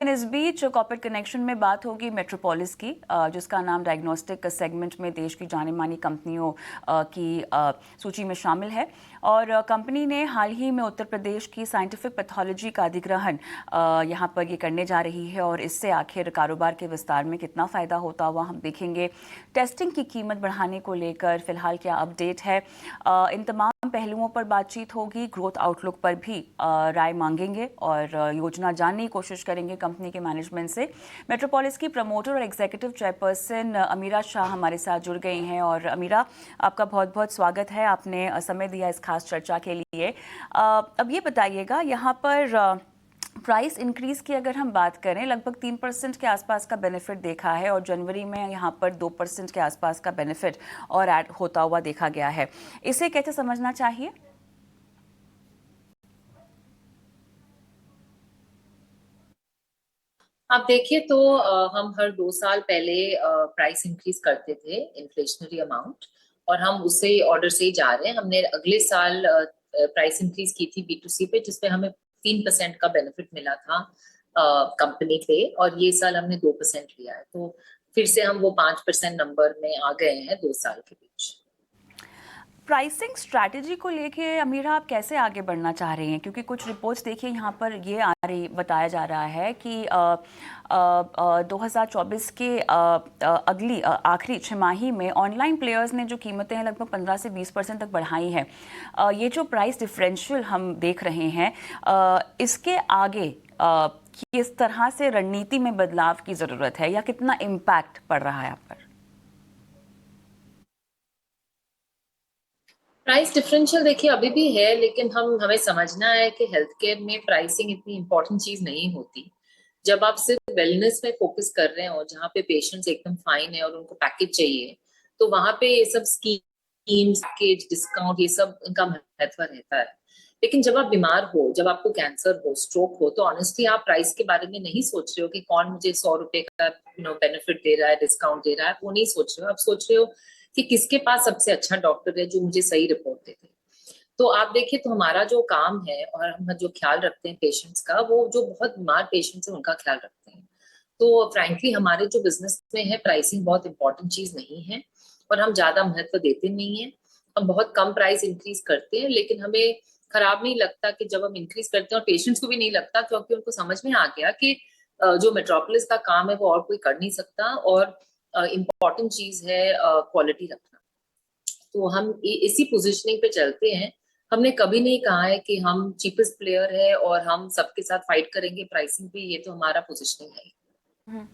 इस बीच corporate connection में बात होगी मेट्रोपोलिस की, जिसका नाम डायग्नोस्टिक सेगमेंट में देश की जानी मानी कंपनियों की सूची में शामिल है। और कंपनी ने हाल ही में उत्तर प्रदेश की साइंटिफिक पैथोलॉजी का अधिग्रहण यहाँ पर ये करने जा रही है, और इससे आखिर कारोबार के विस्तार में कितना फ़ायदा होता हुआ हम देखेंगे। टेस्टिंग की कीमत बढ़ाने को लेकर फिलहाल क्या अपडेट है, इन तमाम पहलुओं पर बातचीत होगी। ग्रोथ आउटलुक पर भी राय मांगेंगे और योजना जानने की कोशिश करेंगे कंपनी के मैनेजमेंट से। मेट्रोपोलिस की प्रमोटर और एग्जीक्यूटिव चेयरपर्सन अमीरा शाह हमारे साथ जुड़ गई हैं। और अमीरा, आपका बहुत बहुत स्वागत है, आपने समय दिया इस खास चर्चा के लिए। अब ये बताइएगा, यहाँ पर प्राइस इंक्रीज की अगर हम बात करें, लगभग 3% के आसपास का बेनिफिट देखा है, और जनवरी में यहाँ पर 2% के आसपास का बेनिफिट और ऐड होता हुआ देखा गया है। इसे कैसे समझना चाहिए? आप देखिए तो हम हर 2 साल पहले प्राइस इंक्रीज करते थे, इन्फ्लेशनरी अमाउंट, और हम उसे ऑर्डर से ही जा रहे हैं। हमने अगले साल प्राइस इंक्रीज की थी B2C पे, जिसपे हमें 3% का बेनिफिट मिला था कंपनी पे, और ये साल हमने 2% लिया है। तो फिर से हम वो 5% नंबर में आ गए हैं 2 साल के बीच। प्राइसिंग स्ट्रैटेजी को लेके अमीरा, आप कैसे आगे बढ़ना चाह रही हैं? क्योंकि कुछ रिपोर्ट्स देखिए यहाँ पर ये बताया जा रहा है कि 2024 के अगली आखिरी छमाही में ऑनलाइन प्लेयर्स ने जो कीमतें हैं लगभग 15 से 20% तक बढ़ाई हैं। ये जो प्राइस डिफरेंशियल हम देख रहे हैं, इसके आगे किस तरह से रणनीति में बदलाव की ज़रूरत है, या कितना इम्पैक्ट पड़ रहा है यहाँ पर? प्राइस डिफरेंशियल देखिए अभी भी है, लेकिन हमें समझना है कि हेल्थ केयर में प्राइसिंग इतनी इंपॉर्टेंट चीज नहीं होती। जब आप सिर्फ वेलनेस में फोकस कर रहे हो, जहाँ पे पेशेंट्स एकदम फाइन है और उनको पैकेज चाहिए, तो वहां पे ये सब स्कीम्स, पैकेज, डिस्काउंट, ये सब इनका महत्व रहता है। लेकिन जब आप बीमार हो, जब आपको कैंसर हो, स्ट्रोक हो, तो ऑनेस्टली आप प्राइस के बारे में नहीं सोच रहे हो कि कौन मुझे 100 रुपए का बेनिफिट दे रहा है, डिस्काउंट दे रहा है। वो नहीं सोच रहे हो, आप सोच रहे हो कि किसके पास सबसे अच्छा डॉक्टर है जो मुझे सही रिपोर्ट दे दे। तो आप देखिए, तो हमारा जो काम है और हम जो ख्याल रखते हैं पेशेंट्स का, वो जो बहुत बीमार पेशेंट्स हैं उनका ख्याल रखते हैं। तो फ्रैंकली हमारे जो बिजनेस में है, प्राइसिंग बहुत इंपॉर्टेंट चीज नहीं है, और हम ज्यादा महत्व देते नहीं है। हम बहुत कम प्राइस इंक्रीज करते हैं, लेकिन हमें खराब नहीं लगता कि जब हम इंक्रीज करते हैं, और पेशेंट्स को भी नहीं लगता, क्योंकि उनको समझ में आ गया कि जो मेट्रोपोलिस का काम है वो और कोई कर नहीं सकता, और इम्पॉर्टेंट चीज है क्वालिटी रखना। तो हम इसी पोजीशनिंग पे चलते हैं। हमने कभी नहीं कहा है कि हम चीपेस्ट प्लेयर है और हम सबके साथ फाइट करेंगे प्राइसिंग पे, ये तो हमारा पोजीशनिंग है।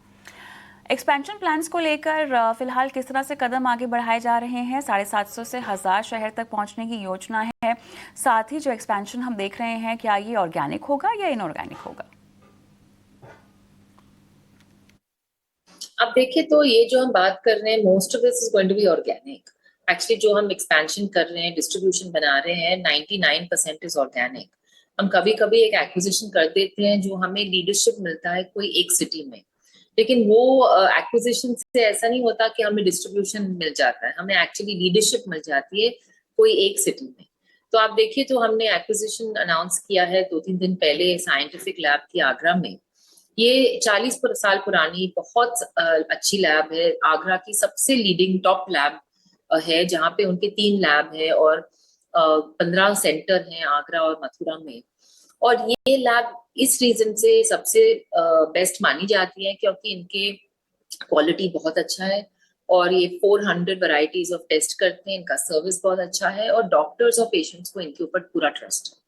एक्सपेंशन प्लान्स को लेकर फिलहाल किस तरह से कदम आगे बढ़ाए जा रहे हैं? 750 से 1000 शहर तक पहुंचने की योजना है। साथ ही जो एक्सपेंशन हम देख रहे हैं, क्या ये ऑर्गेनिक होगा या इनऑर्गेनिक होगा? अब देखिए, तो ये जो हम बात कर रहे हैं, most of this is going to be organic. Actually जो हम एक्सपेंशन कर रहे हैं, डिस्ट्रीब्यूशन बना रहे हैं, 99% इज ऑर्गेनिक। हम कभी कभी एक एक्विजिशन कर देते हैं जो हमें लीडरशिप मिलता है कोई एक सिटी में, लेकिन वो एक्विजिशन से ऐसा नहीं होता कि हमें डिस्ट्रीब्यूशन मिल जाता है, हमें एक्चुअली लीडरशिप मिल जाती है कोई एक सिटी में। तो आप देखिए, तो हमने एक्विजिशन अनाउंस किया है 2-3 दिन पहले साइंटिफिक लैब की आगरा में। ये 40 साल पुरानी बहुत अच्छी लैब है, आगरा की सबसे लीडिंग टॉप लैब है, जहाँ पे उनके 3 लैब है और 15 सेंटर हैं आगरा और मथुरा में। और ये लैब इस रीजन से सबसे बेस्ट मानी जाती है क्योंकि इनके क्वालिटी बहुत अच्छा है, और ये 400 वैरायटीज ऑफ टेस्ट करते हैं, इनका सर्विस बहुत अच्छा है, और डॉक्टर्स और पेशेंट्स को इनके ऊपर पूरा ट्रस्ट है।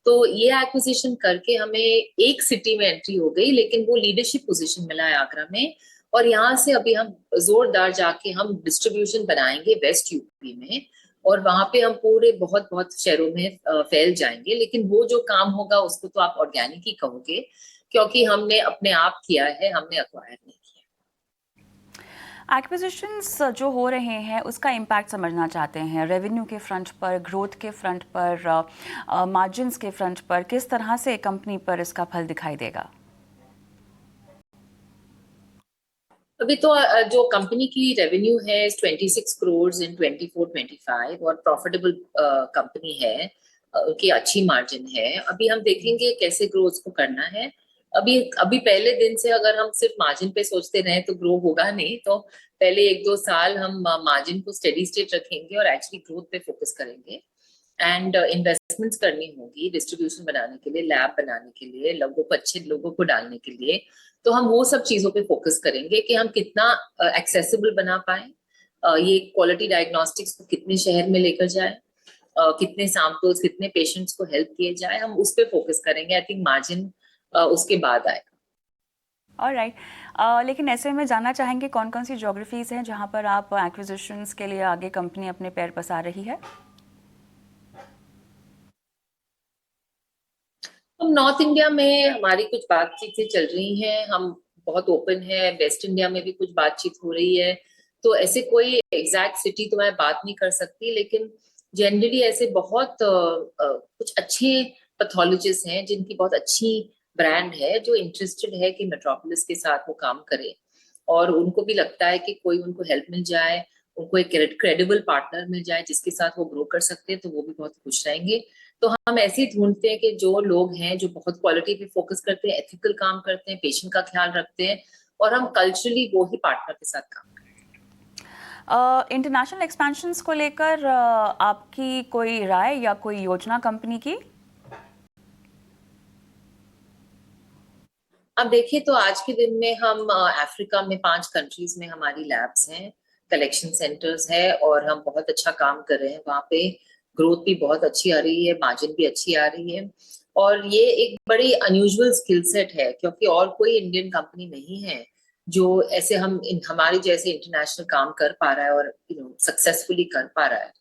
तो ये एक्विजिशन करके हमें एक सिटी में एंट्री हो गई, लेकिन वो लीडरशिप पोजीशन मिला है आगरा में। और यहाँ से अभी हम जोरदार जाके हम डिस्ट्रीब्यूशन बनाएंगे वेस्ट यूपी में, और वहां पे हम पूरे बहुत बहुत शहरों में फैल जाएंगे। लेकिन वो जो काम होगा उसको तो आप ऑर्गेनिक ही कहोगे, क्योंकि हमने अपने आप किया है, हमने अक्वायर नहीं किया। एक्विजिशंस जो हो रहे हैं उसका इम्पैक्ट समझना चाहते हैं, रेवेन्यू के फ्रंट पर, ग्रोथ के फ्रंट पर, मार्जिन्स के फ्रंट पर, किस तरह से कंपनी पर इसका फल दिखाई देगा? अभी तो जो कंपनी की रेवेन्यू है 26 करोड़ इन 24-25, और प्रॉफिटेबल कंपनी है, की अच्छी मार्जिन है। अभी हम देखेंगे कैसे ग्रोथ को करना है। अभी अभी पहले दिन से अगर हम सिर्फ मार्जिन पे सोचते रहे तो ग्रो होगा नहीं, तो पहले 1-2 साल हम मार्जिन को स्टेडी स्टेट रखेंगे और एक्चुअली ग्रोथ पे फोकस करेंगे। एंड इन्वेस्टमेंट्स करनी होगी डिस्ट्रीब्यूशन बनाने के लिए, लैब बनाने के लिए, लोगों को, अच्छे लोगों को डालने के लिए। तो हम वो सब चीजों पे फोकस करेंगे कि हम कितना एक्सेसिबल बना पाए, ये क्वालिटी डायग्नोस्टिक्स को कितने शहर में लेकर जाए, कितने सैंपल्स, कितने पेशेंट्स को हेल्प किए जाए, हम उस पे फोकस करेंगे। आई थिंक मार्जिन उसके बाद आएगा। ऑलराइट, लेकिन ऐसे में जानना चाहेंगे कौन कौन सी ज्योग्राफीज हैं जहां पर आप एक्विजिशंस के लिए आगे कंपनी अपने पैर पसार रही है? हम नॉर्थ इंडिया में हमारी कुछ बातचीतें चल रही हैं, हम बहुत ओपन है। वेस्ट इंडिया में भी कुछ बातचीत हो रही है। तो ऐसे कोई एग्जैक्ट सिटी तो मैं बात नहीं कर सकती, लेकिन जनरली ऐसे बहुत कुछ अच्छे पैथोलॉजिस्ट हैं जिनकी बहुत अच्छी ब्रांड है, जो इंटरेस्टेड है कि मेट्रोपोलिस के साथ वो काम करे, और उनको भी लगता है कि कोई उनको हेल्प मिल जाए, उनको एक क्रेडिबल पार्टनर मिल जाए जिसके साथ वो ग्रो कर सकते हैं, तो वो भी बहुत खुश रहेंगे। तो हम ऐसे ही ढूंढते हैं कि जो लोग हैं जो बहुत क्वालिटी पे फोकस करते हैं, एथिकल काम करते हैं, पेशेंट का ख्याल रखते हैं, और हम कल्चरली वो ही पार्टनर के साथ काम करते हैं। इंटरनेशनल एक्सपेंशंस को लेकर आपकी कोई राय या कोई योजना कंपनी की? अब देखिए, तो आज के दिन में हम अफ्रीका में 5 कंट्रीज में हमारी लैब्स हैं, कलेक्शन सेंटर्स है, और हम बहुत अच्छा काम कर रहे हैं वहाँ पे। ग्रोथ भी बहुत अच्छी आ रही है, मार्जिन भी अच्छी आ रही है, और ये एक बड़ी अनयूजुअल स्किल सेट है, क्योंकि और कोई इंडियन कंपनी नहीं है जो ऐसे हमारे जैसे इंटरनेशनल काम कर पा रहा है और सक्सेसफुली कर पा रहा है।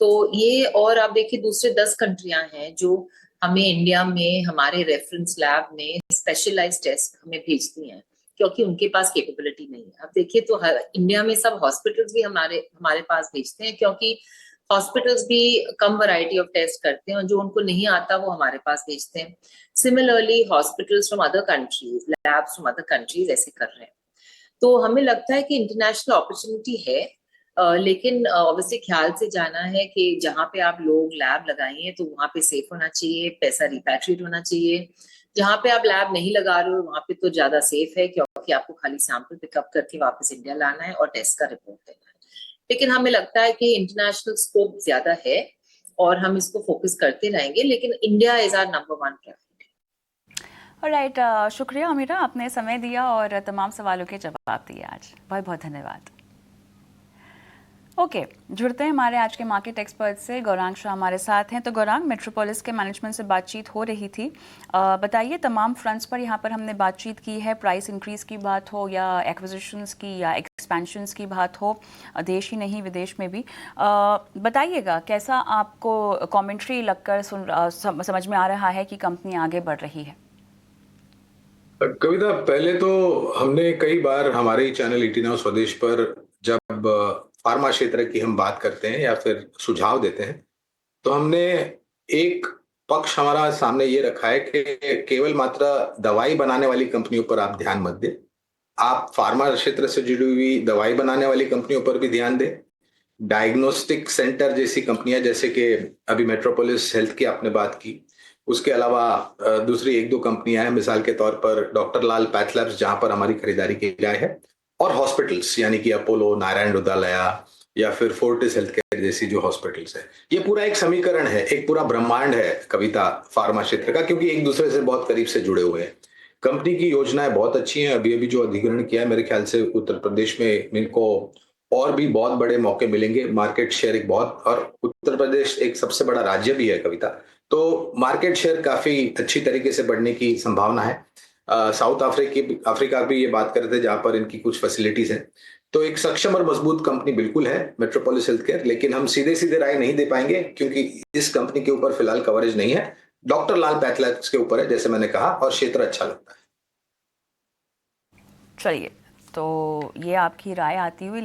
तो ये, और आप देखिए दूसरे 10 कंट्रियां हैं जो हमें इंडिया में हमारे रेफरेंस लैब में स्पेशलाइज्ड टेस्ट हमें भेजती हैं, क्योंकि उनके पास कैपेबिलिटी नहीं है। अब देखिए, तो इंडिया में सब हॉस्पिटल्स भी हमारे हमारे पास भेजते हैं, क्योंकि हॉस्पिटल्स भी कम वैरायटी ऑफ टेस्ट करते हैं, और जो उनको नहीं आता वो हमारे पास भेजते हैं। Similarly hospitals from other countries, labs from other countries ऐसे कर रहे हैं। तो हमें लगता है कि इंटरनेशनल अपॉर्चुनिटी है, लेकिन ऑब्वियसली ख्याल से जाना है कि जहाँ पे आप लोग लैब लगाइए तो वहाँ पे सेफ होना चाहिए, पैसा रिपैट्रिएट होना चाहिए। जहाँ पे आप लैब नहीं लगा रहे हो वहाँ पे तो ज्यादा सेफ है, क्योंकि आपको खाली सैंपल पिकअप करके वापस इंडिया लाना है और टेस्ट का रिपोर्ट देना है। लेकिन हमें लगता है कि इंटरनेशनल स्कोप ज्यादा है और हम इसको फोकस करते रहेंगे, लेकिन India is our number 1 priority. Alright, शुक्रिया अमीरा, आपने समय दिया और तमाम सवालों के जवाब दिए आज। बहुत बहुत धन्यवाद। ओके, जुड़ते हैं हमारे आज के मार्केट एक्सपर्ट से। गौरांग शाह हमारे साथ हैं। तो गौरांग, मेट्रोपोलिस के मैनेजमेंट से बातचीत हो रही थी, बताइए तमाम फ्रंट्स पर यहाँ पर हमने बातचीत की है, प्राइस इंक्रीज़ की बात हो या एक्विजिशंस की या एक्सपेंशंस की बात हो, देश ही नहीं विदेश में भी। बताइएगा कैसा आपको कमेंट्री लगकर समझ में आ रहा है कि कंपनी आगे बढ़ रही है? कविता, पहले तो हमने कई बार हमारे चैनल ईटी नाउ स्वदेश पर जब फार्मा क्षेत्र की हम बात करते हैं या फिर सुझाव देते हैं, तो हमने एक पक्ष हमारा सामने ये रखा है कि केवल मात्र दवाई बनाने वाली कंपनियों पर आप ध्यान मत दें, आप फार्मा क्षेत्र से जुड़ी हुई दवाई बनाने वाली कंपनियों पर भी ध्यान दें। डायग्नोस्टिक सेंटर जैसी कंपनियां, जैसे कि अभी मेट्रोपोलिस हेल्थ की आपने बात की, उसके अलावा दूसरी 1-2 कंपनियां हैं, मिसाल के तौर पर डॉक्टर लाल पैथ लैब्स जहां पर हमारी खरीदारी की जाए है, और हॉस्पिटल्स यानी कि अपोलो, नारायण हृदयालया या फिर फोर्टिस हेल्थ केयर जैसी जो हॉस्पिटल्स है। ये पूरा एक समीकरण है, एक पूरा ब्रह्मांड है कविता, फार्मा क्षेत्र का, क्योंकि एक दूसरे से बहुत करीब से जुड़े हुए हैं। कंपनी की योजनाएं बहुत अच्छी हैं। अभी अभी जो अधिग्रहण किया है, मेरे ख्याल से उत्तर प्रदेश में इनको और भी बहुत बड़े मौके मिलेंगे। मार्केट शेयर एक बहुत, और उत्तर प्रदेश एक सबसे बड़ा राज्य भी है कविता, तो मार्केट शेयर काफी अच्छी तरीके से बढ़ने की संभावना है। साउथ अफ्रीका भी ये बात कर रहे थे जहां पर इनकी कुछ फैसिलिटीज हैं। तो एक सक्षम और मजबूत कंपनी बिल्कुल है मेट्रोपोलिस हेल्थ केयर, लेकिन हम सीधे सीधे राय नहीं दे पाएंगे क्योंकि इस कंपनी के ऊपर फिलहाल कवरेज नहीं है। डॉक्टर लाल पैथ लैब्स के ऊपर है, जैसे मैंने कहा, और क्षेत्र अच्छा लगता है। चलिए, तो ये आपकी राय आती हुई।